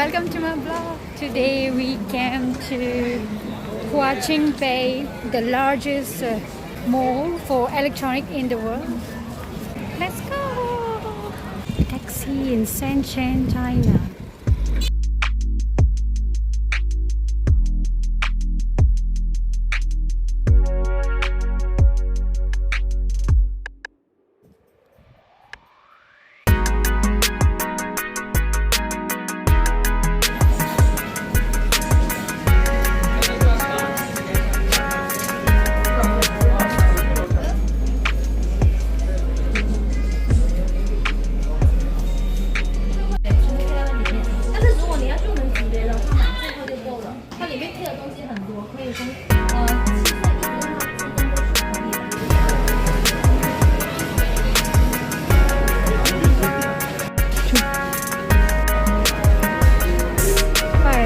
welcome to my vlog. Today we came to Huaqiangbei, the largest mall for electronic in the world. Let's go! Taxi in Shenzhen, China.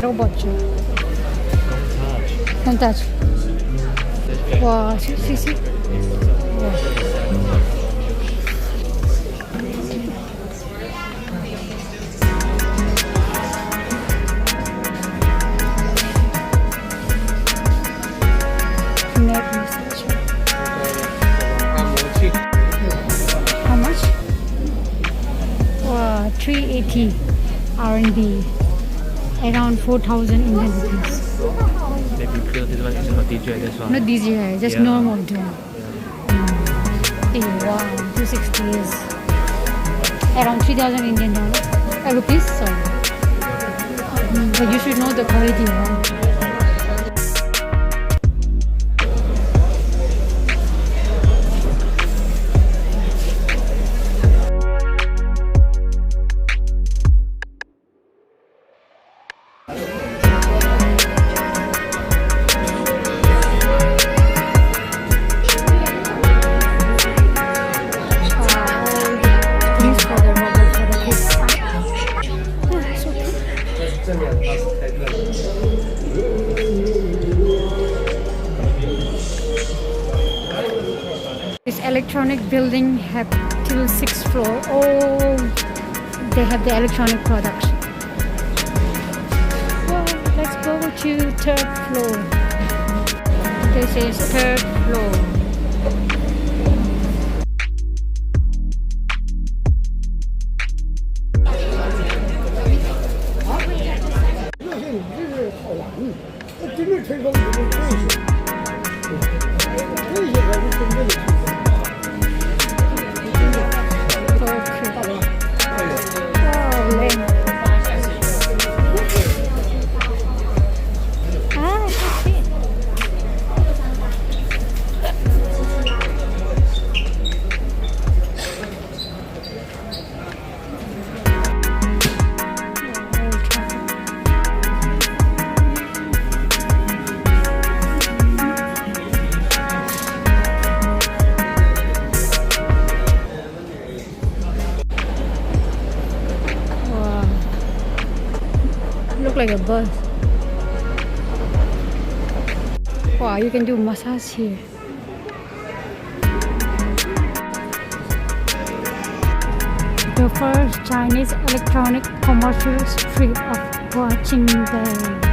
Robot don't touch. Wow, see. Wow. How much? Wow, 380 RMB. Around 4,000 Indian rupees. Maybe because this one is not DJI, that's why. Not DJI, just normal drone. Wow, 260 is around 3,000 Indian rupees. Sorry. But you should know the quality, right? This electronic building have till 6th floor. Oh, they have the electronic products. Well, let's go to 3rd floor. This is 3rd floor. Look like a bus. Wow, you can do massage here. The first Chinese electronic commercial street of Huaqiangbei.